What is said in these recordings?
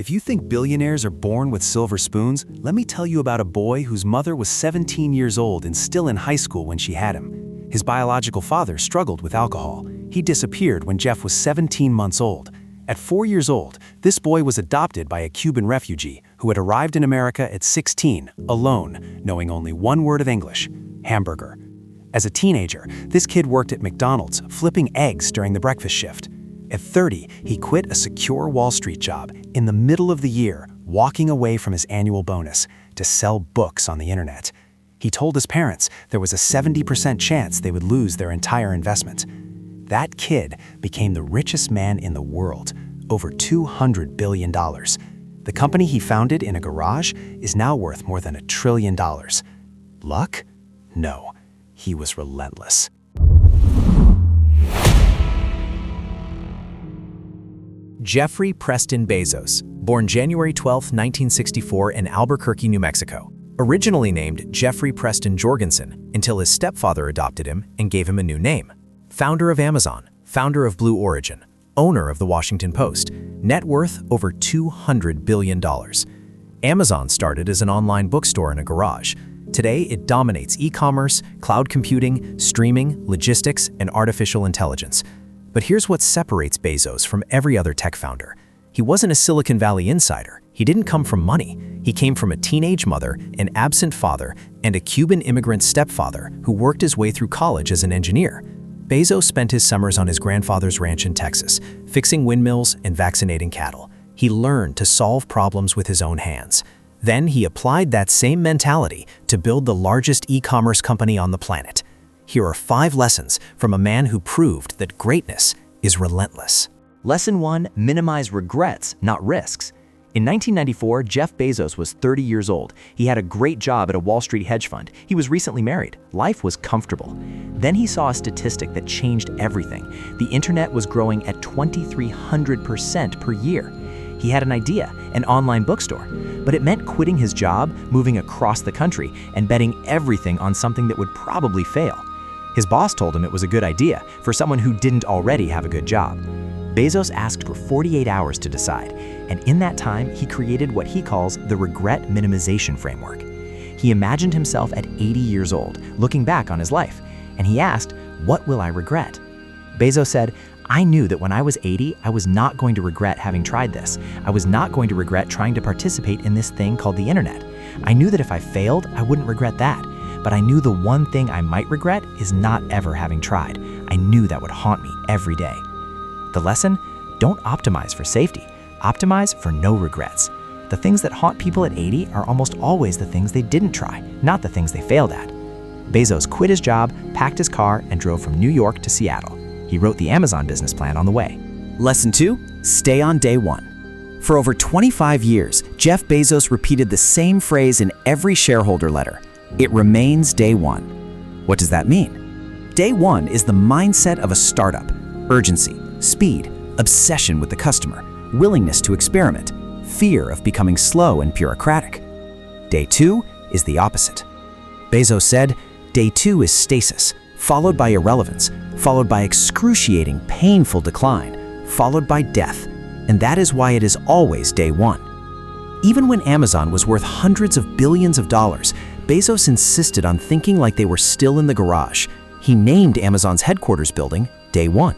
If you think billionaires are born with silver spoons, let me tell you about a boy whose mother was 17 years old and still in high school when she had him. His biological father struggled with alcohol. He disappeared when Jeff was 17 months old. At 4 years old, this boy was adopted by a Cuban refugee who had arrived in America at 16, alone, knowing only one word of English: hamburger. As a teenager, this kid worked at McDonald's, flipping eggs during the breakfast shift. At 30, he quit a secure Wall Street job in the middle of the year, walking away from his annual bonus to sell books on the internet. He told his parents there was a 70% chance they would lose their entire investment. That kid became the richest man in the world, over $200 billion. The company he founded in a garage is now worth more than $1 trillion. Luck? No, he was relentless. Jeffrey Preston Bezos, born January 12, 1964 in Albuquerque, New Mexico. Originally named Jeffrey Preston Jorgensen until his stepfather adopted him and gave him a new name. Founder of Amazon, founder of Blue Origin, owner of the Washington Post, net worth over $200 billion. Amazon started as an online bookstore in a garage. Today, it dominates e-commerce, cloud computing, streaming, logistics, and artificial intelligence. But here's what separates Bezos from every other tech founder. He wasn't a Silicon Valley insider. He didn't come from money. He came from a teenage mother, an absent father, and a Cuban immigrant stepfather who worked his way through college as an engineer. Bezos spent his summers on his grandfather's ranch in Texas, fixing windmills and vaccinating cattle. He learned to solve problems with his own hands. Then he applied that same mentality to build the largest e-commerce company on the planet. Here are 5 lessons from a man who proved that greatness is relentless. Lesson 1: minimize regrets, not risks. In 1994, Jeff Bezos was 30 years old. He had a great job at a Wall Street hedge fund. He was recently married. Life was comfortable. Then he saw a statistic that changed everything. The internet was growing at 2,300% per year. He had an idea, an online bookstore, but it meant quitting his job, moving across the country, and betting everything on something that would probably fail. His boss told him it was a good idea for someone who didn't already have a good job. Bezos asked for 48 hours to decide, and in that time, he created what he calls the regret minimization framework. He imagined himself at 80 years old, looking back on his life, and he asked, "What will I regret?" Bezos said, "I knew that when I was 80, I was not going to regret having tried this. I was not going to regret trying to participate in this thing called the internet. I knew that if I failed, I wouldn't regret that. But I knew the one thing I might regret is not ever having tried. I knew that would haunt me every day." The lesson? Don't optimize for safety. Optimize for no regrets. The things that haunt people at 80 are almost always the things they didn't try, not the things they failed at. Bezos quit his job, packed his car, and drove from New York to Seattle. He wrote the Amazon business plan on the way. Lesson 2: stay on day one. For over 25 years, Jeff Bezos repeated the same phrase in every shareholder letter. It remains day one. What does that mean? Day one is the mindset of a startup: urgency, speed, obsession with the customer, willingness to experiment, fear of becoming slow and bureaucratic. Day 2 is the opposite. Bezos said, day 2 is stasis, followed by irrelevance, followed by excruciating, painful decline, followed by death. And that is why it is always day 1. Even when Amazon was worth hundreds of billions of dollars, Bezos insisted on thinking like they were still in the garage. He named Amazon's headquarters building Day 1.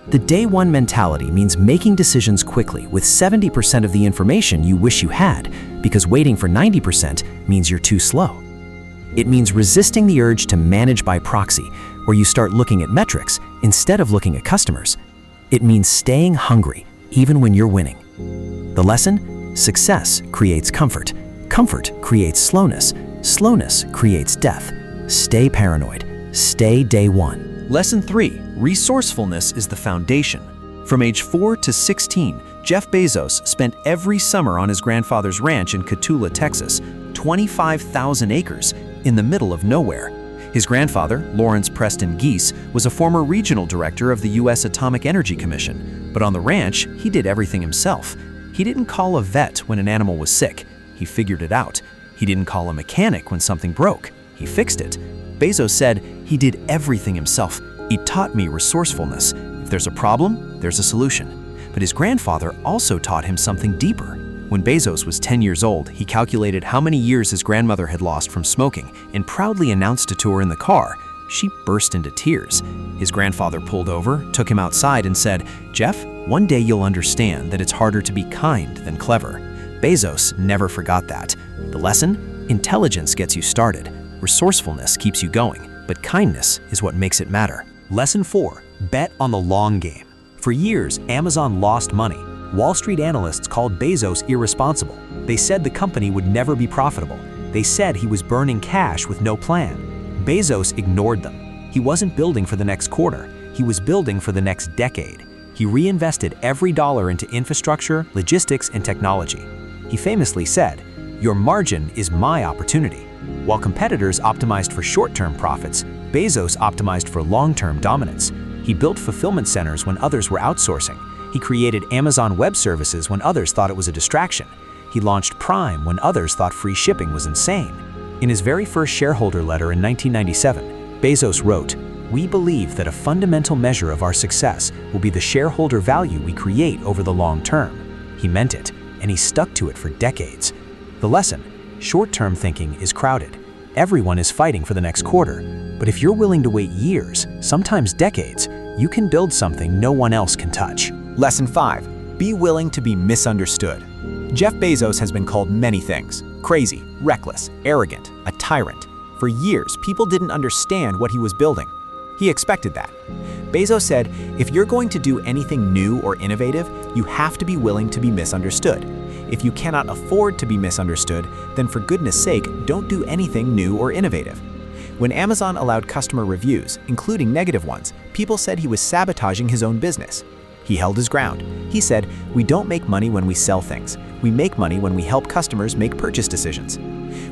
The Day 1 mentality means making decisions quickly with 70% of the information you wish you had, because waiting for 90% means you're too slow. It means resisting the urge to manage by proxy, where you start looking at metrics instead of looking at customers. It means staying hungry even when you're winning. The lesson? Success creates comfort. Comfort creates slowness. Slowness creates death. Stay paranoid. Stay day 1. Lesson 3: resourcefulness is the foundation. From age 4 to 16, Jeff Bezos spent every summer on his grandfather's ranch in Cotulla, Texas, 25,000 acres in the middle of nowhere. His grandfather, Lawrence Preston Geese, was a former regional director of the U.S. Atomic Energy Commission, but on the ranch, he did everything himself. He didn't call a vet when an animal was sick. He figured it out. He didn't call a mechanic when something broke. He fixed it. Bezos said, "He did everything himself. It taught me resourcefulness. If there's a problem, there's a solution." But his grandfather also taught him something deeper: When Bezos was 10 years old, he calculated how many years his grandmother had lost from smoking and proudly announced it to her in the car. She burst into tears. His grandfather pulled over, took him outside and said, "Jeff, one day you'll understand that it's harder to be kind than clever." Bezos never forgot that. The lesson? Intelligence gets you started. Resourcefulness keeps you going, but kindness is what makes it matter. Lesson 4. Bet on the long game. For years, Amazon lost money. Wall Street analysts called Bezos irresponsible. They said the company would never be profitable. They said he was burning cash with no plan. Bezos ignored them. He wasn't building for the next quarter. He was building for the next decade. He reinvested every dollar into infrastructure, logistics, and technology. He famously said, "Your margin is my opportunity." While competitors optimized for short-term profits, Bezos optimized for long-term dominance. He built fulfillment centers when others were outsourcing. He created Amazon Web Services when others thought it was a distraction. He launched Prime when others thought free shipping was insane. In his very first shareholder letter in 1997, Bezos wrote, "We believe that a fundamental measure of our success will be the shareholder value we create over the long term." He meant it, and he stuck to it for decades. The lesson: short-term thinking is crowded. Everyone is fighting for the next quarter. But if you're willing to wait years, sometimes decades, you can build something no one else can touch. Lesson 5. Be willing to be misunderstood. Jeff Bezos has been called many things: crazy, reckless, arrogant, a tyrant. For years, people didn't understand what he was building. He expected that. Bezos said, if you're going to do anything new or innovative, you have to be willing to be misunderstood. If you cannot afford to be misunderstood, then for goodness sake, don't do anything new or innovative. When Amazon allowed customer reviews, including negative ones, people said he was sabotaging his own business. He held his ground. He said, "We don't make money when we sell things. We make money when we help customers make purchase decisions."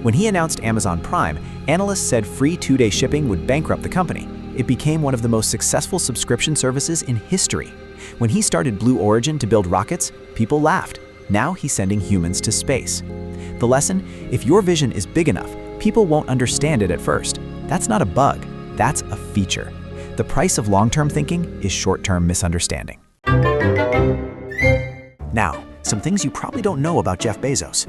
When he announced Amazon Prime, analysts said free 2-day shipping would bankrupt the company. It became one of the most successful subscription services in history. When he started Blue Origin to build rockets, people laughed. Now he's sending humans to space. The lesson: if your vision is big enough, people won't understand it at first. That's not a bug, that's a feature. The price of long-term thinking is short-term misunderstanding. Now, some things you probably don't know about Jeff Bezos.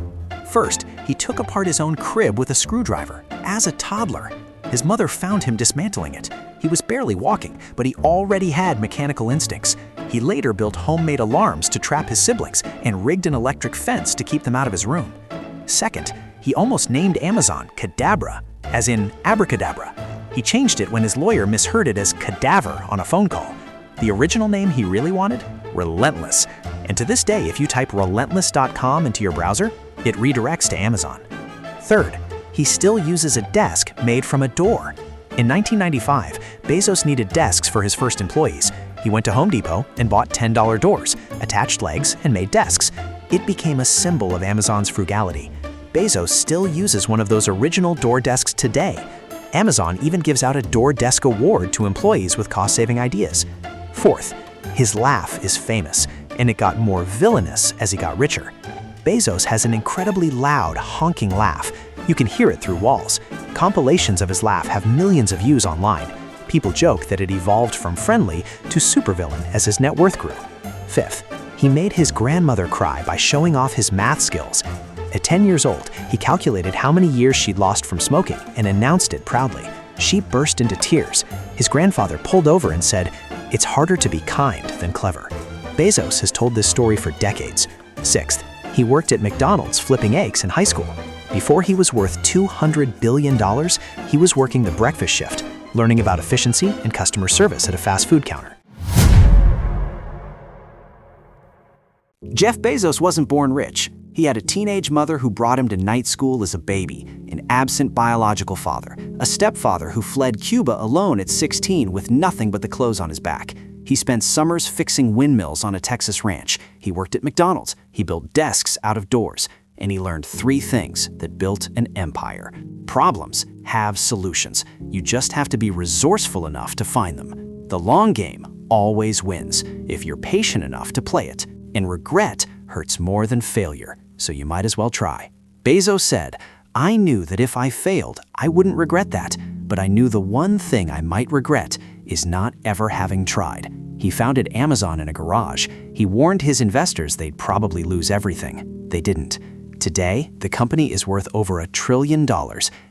First, he took apart his own crib with a screwdriver as a toddler. His mother found him dismantling it. He was barely walking, but he already had mechanical instincts. He later built homemade alarms to trap his siblings and rigged an electric fence to keep them out of his room. Second, he almost named Amazon Cadabra, as in abracadabra. He changed it when his lawyer misheard it as cadaver on a phone call. The original name he really wanted? Relentless. And to this day, if you type relentless.com into your browser, it redirects to Amazon. Third, he still uses a desk made from a door. In 1995, Bezos needed desks for his first employees. He went to Home Depot and bought $10 doors, attached legs, and made desks. It became a symbol of Amazon's frugality. Bezos still uses one of those original door desks today. Amazon even gives out a Door Desk Award to employees with cost-saving ideas. Fourth, his laugh is famous, and it got more villainous as he got richer. Bezos has an incredibly loud, honking laugh. You can hear it through walls. Compilations of his laugh have millions of views online. People joke that it evolved from friendly to supervillain as his net worth grew. Fifth, he made his grandmother cry by showing off his math skills. At 10 years old, he calculated how many years she'd lost from smoking and announced it proudly. She burst into tears. His grandfather pulled over and said, "It's harder to be kind than clever." Bezos has told this story for decades. Sixth, he worked at McDonald's flipping eggs in high school. Before he was worth $200 billion, he was working the breakfast shift, learning about efficiency and customer service at a fast food counter. Jeff Bezos wasn't born rich. He had a teenage mother who brought him to night school as a baby, an absent biological father, a stepfather who fled Cuba alone at 16 with nothing but the clothes on his back. He spent summers fixing windmills on a Texas ranch. He worked at McDonald's. He built desks out of doors. And he learned 3 things that built an empire. Problems have solutions. You just have to be resourceful enough to find them. The long game always wins if you're patient enough to play it. And regret hurts more than failure, so you might as well try. Bezos said, "I knew that if I failed, I wouldn't regret that, but I knew the one thing I might regret is not ever having tried." He founded Amazon in a garage. He warned his investors they'd probably lose everything. They didn't. Today, the company is worth over $1 trillion,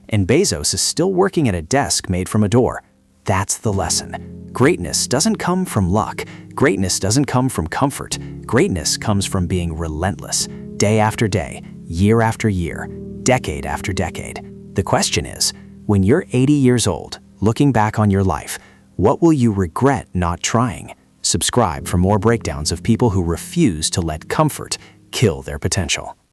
and Bezos is still working at a desk made from a door. That's the lesson. Greatness doesn't come from luck. Greatness doesn't come from comfort. Greatness comes from being relentless, day after day, year after year, decade after decade. The question is, when you're 80 years old, looking back on your life, what will you regret not trying? Subscribe for more breakdowns of people who refuse to let comfort kill their potential.